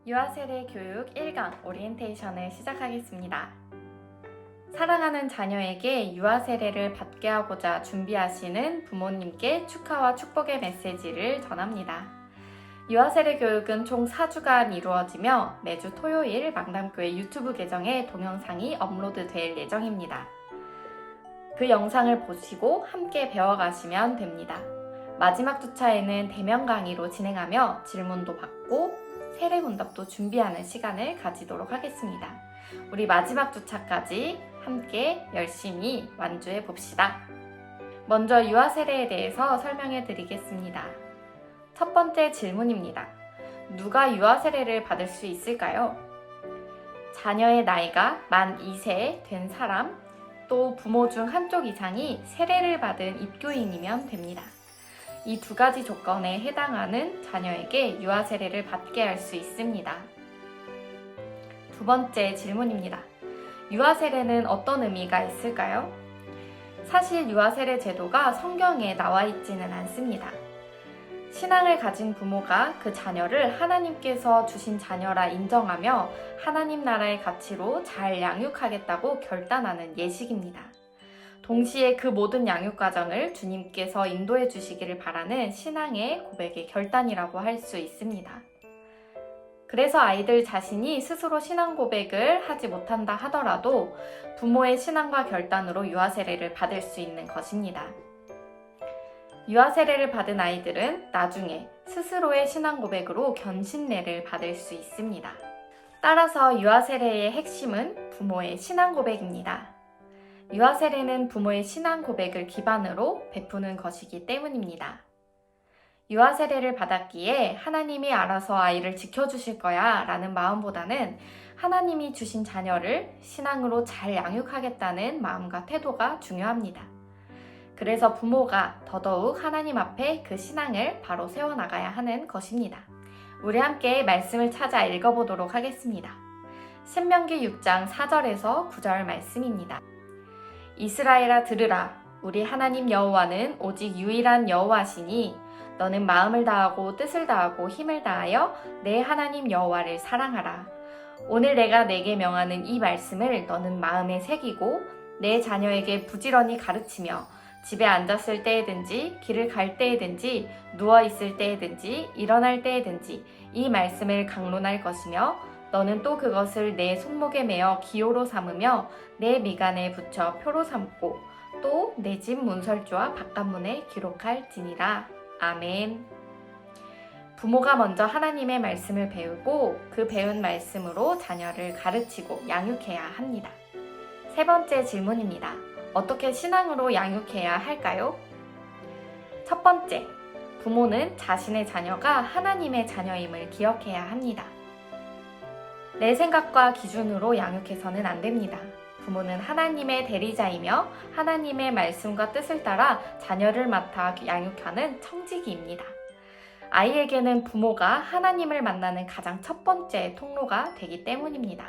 유아세대 교육 1강 오리엔테이션을 시작하겠습니다. 사랑하는 자녀에게 유아세례를 받게 하고자 준비하시는 부모님께 축하와 축복의 메시지를 전합니다. 유아세례 교육은 총 4주간 이루어지며 매주 토요일 망담교회 유튜브 계정에 동영상이 업로드될 예정입니다. 그 영상을 보시고 함께 배워가시면 됩니다. 마지막 주차에는 대면 강의로 진행하며 질문도 받고 세례문답도 준비하는 시간을 가지도록 하겠습니다. 우리 마지막 주차까지 함께 열심히 완주해 봅시다. 먼저 유아세례에 대해서 설명해 드리겠습니다. 첫 번째 질문입니다. 누가 유아세례를 받을 수 있을까요? 자녀의 나이가 만 2세 된 사람, 또 부모 중 한쪽 이상이 세례를 받은 입교인이면 됩니다. 이 두 가지 조건에 해당하는 자녀에게 유아세례를 받게 할 수 있습니다. 두 번째 질문입니다. 유아세례는 어떤 의미가 있을까요? 사실 유아세례 제도가 성경에 나와 있지는 않습니다. 신앙을 가진 부모가 그 자녀를 하나님께서 주신 자녀라 인정하며 하나님 나라의 가치로 잘 양육하겠다고 결단하는 예식입니다. 동시에 그 모든 양육 과정을 주님께서 인도해 주시기를 바라는 신앙의 고백의 결단이라고 할 수 있습니다. 그래서 아이들 자신이 스스로 신앙 고백을 하지 못한다 하더라도 부모의 신앙과 결단으로 유아세례를 받을 수 있는 것입니다. 유아세례를 받은 아이들은 나중에 스스로의 신앙 고백으로 견신례를 받을 수 있습니다. 따라서 유아세례의 핵심은 부모의 신앙 고백입니다. 유아세례는 부모의 신앙 고백을 기반으로 베푸는 것이기 때문입니다. 유아세례를 받았기에 하나님이 알아서 아이를 지켜주실 거야 라는 마음보다는 하나님이 주신 자녀를 신앙으로 잘 양육하겠다는 마음과 태도가 중요합니다. 그래서 부모가 더더욱 하나님 앞에 그 신앙을 바로 세워나가야 하는 것입니다. 우리 함께 말씀을 찾아 읽어보도록 하겠습니다. 신명기 6장 4절에서 9절 말씀입니다. 이스라엘아 들으라. 우리 하나님 여호와는 오직 유일한 여호와시니 너는 마음을 다하고 뜻을 다하고 힘을 다하여 내 하나님 여호와를 사랑하라. 오늘 내가 내게 명하는 이 말씀을 너는 마음에 새기고 내 자녀에게 부지런히 가르치며 집에 앉았을 때에든지 길을 갈 때에든지 누워있을 때에든지 일어날 때에든지 이 말씀을 강론할 것이며 너는 또 그것을 내 손목에 매어 기호로 삼으며 내 미간에 붙여 표로 삼고 또 내 집 문설주와 바깥문에 기록할지니라. 아멘. 부모가 먼저 하나님의 말씀을 배우고 그 배운 말씀으로 자녀를 가르치고 양육해야 합니다. 세 번째 질문입니다. 어떻게 신앙으로 양육해야 할까요? 첫 번째, 부모는 자신의 자녀가 하나님의 자녀임을 기억해야 합니다. 내 생각과 기준으로 양육해서는 안 됩니다. 부모는 하나님의 대리자이며 하나님의 말씀과 뜻을 따라 자녀를 맡아 양육하는 청지기입니다. 아이에게는 부모가 하나님을 만나는 가장 첫 번째 통로가 되기 때문입니다.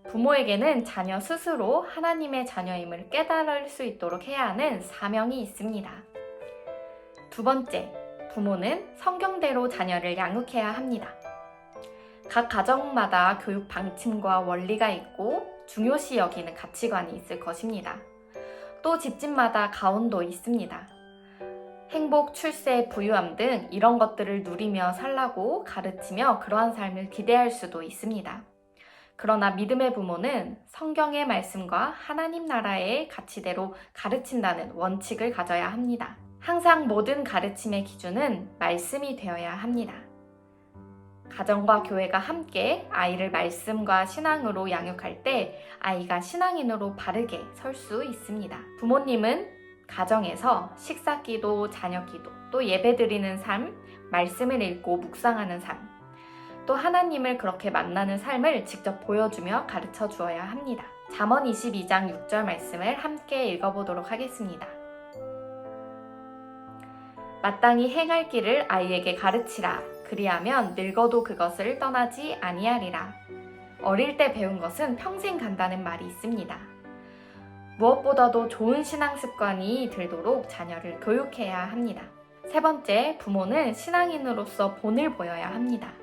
부모에게는 자녀 스스로 하나님의 자녀임을 깨달을 수 있도록 해야 하는 사명이 있습니다. 두 번째, 부모는 성경대로 자녀를 양육해야 합니다. 각 가정마다 교육 방침과 원리가 있고 중요시 여기는 가치관이 있을 것입니다. 또 집집마다 가온도 있습니다. 행복, 출세, 부유함 등 이런 것들을 누리며 살라고 가르치며 그러한 삶을 기대할 수도 있습니다. 그러나 믿음의 부모는 성경의 말씀과 하나님 나라의 가치대로 가르친다는 원칙을 가져야 합니다. 항상 모든 가르침의 기준은 말씀이 되어야 합니다. 가정과 교회가 함께 아이를 말씀과 신앙으로 양육할 때 아이가 신앙인으로 바르게 설 수 있습니다. 부모님은 가정에서 식사기도, 자녀기도, 또 예배드리는 삶, 말씀을 읽고 묵상하는 삶, 또 하나님을 그렇게 만나는 삶을 직접 보여주며 가르쳐 주어야 합니다. 잠언 22장 6절 말씀을 함께 읽어보도록 하겠습니다. 마땅히 행할 길을 아이에게 가르치라. 그리하면 늙어도 그것을 떠나지 아니하리라. 어릴 때 배운 것은 평생 간다는 말이 있습니다. 무엇보다도 좋은 신앙 습관이 들도록 자녀를 교육해야 합니다. 세 번째, 부모는 신앙인으로서 본을 보여야 합니다.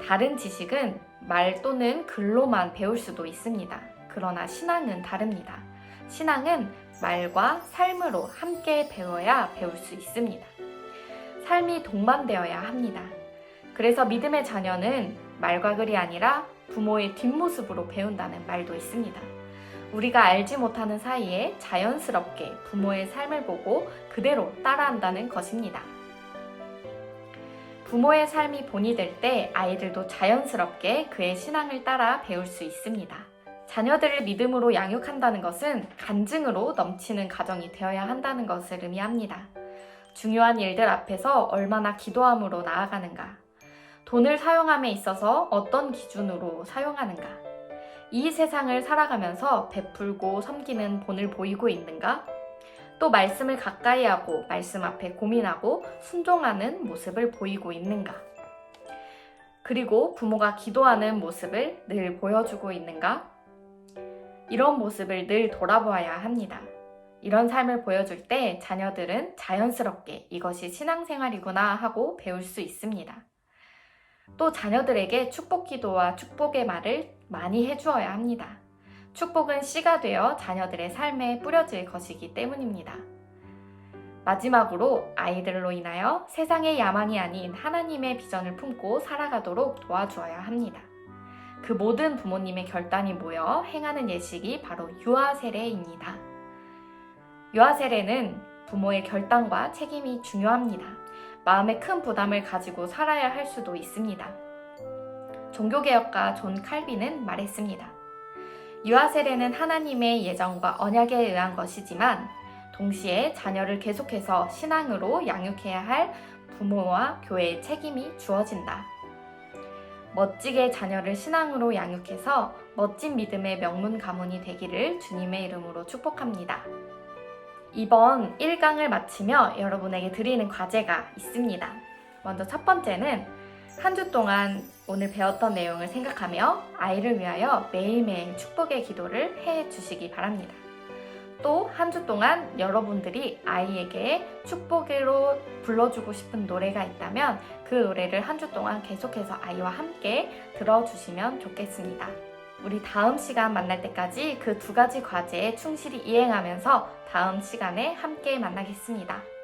다른 지식은 말 또는 글로만 배울 수도 있습니다. 그러나 신앙은 다릅니다. 신앙은 말과 삶으로 함께 배워야 배울 수 있습니다. 삶이 동반되어야 합니다. 그래서 믿음의 자녀는 말과 글이 아니라 부모의 뒷모습으로 배운다는 말도 있습니다. 우리가 알지 못하는 사이에 자연스럽게 부모의 삶을 보고 그대로 따라한다는 것입니다. 부모의 삶이 본이 될 때 아이들도 자연스럽게 그의 신앙을 따라 배울 수 있습니다. 자녀들을 믿음으로 양육한다는 것은 간증으로 넘치는 가정이 되어야 한다는 것을 의미합니다. 중요한 일들 앞에서 얼마나 기도함으로 나아가는가, 돈을 사용함에 있어서 어떤 기준으로 사용하는가, 이 세상을 살아가면서 베풀고 섬기는 본을 보이고 있는가, 또 말씀을 가까이 하고 말씀 앞에 고민하고 순종하는 모습을 보이고 있는가, 그리고 부모가 기도하는 모습을 늘 보여주고 있는가, 이런 모습을 늘 돌아보아야 합니다. 이런 삶을 보여줄 때 자녀들은 자연스럽게 이것이 신앙생활이구나 하고 배울 수 있습니다. 또 자녀들에게 축복 기도와 축복의 말을 많이 해주어야 합니다. 축복은 씨가 되어 자녀들의 삶에 뿌려질 것이기 때문입니다. 마지막으로 아이들로 인하여 세상의 야망이 아닌 하나님의 비전을 품고 살아가도록 도와주어야 합니다. 그 모든 부모님의 결단이 모여 행하는 예식이 바로 유아세례입니다. 유아세례는 부모의 결단과 책임이 중요합니다. 마음에 큰 부담을 가지고 살아야 할 수도 있습니다. 종교개혁가 존 칼빈은 말했습니다. 유아세례는 하나님의 예정과 언약에 의한 것이지만 동시에 자녀를 계속해서 신앙으로 양육해야 할 부모와 교회의 책임이 주어진다. 멋지게 자녀를 신앙으로 양육해서 멋진 믿음의 명문 가문이 되기를 주님의 이름으로 축복합니다. 이번 1강을 마치며 여러분에게 드리는 과제가 있습니다. 먼저 첫 번째는 한 주 동안 오늘 배웠던 내용을 생각하며 아이를 위하여 매일매일 축복의 기도를 해 주시기 바랍니다. 또 한 주 동안 여러분들이 아이에게 축복으로 불러주고 싶은 노래가 있다면 그 노래를 한 주 동안 계속해서 아이와 함께 들어주시면 좋겠습니다. 우리 다음 시간 만날 때까지 그 두 가지 과제에 충실히 이행하면서 다음 시간에 함께 만나겠습니다.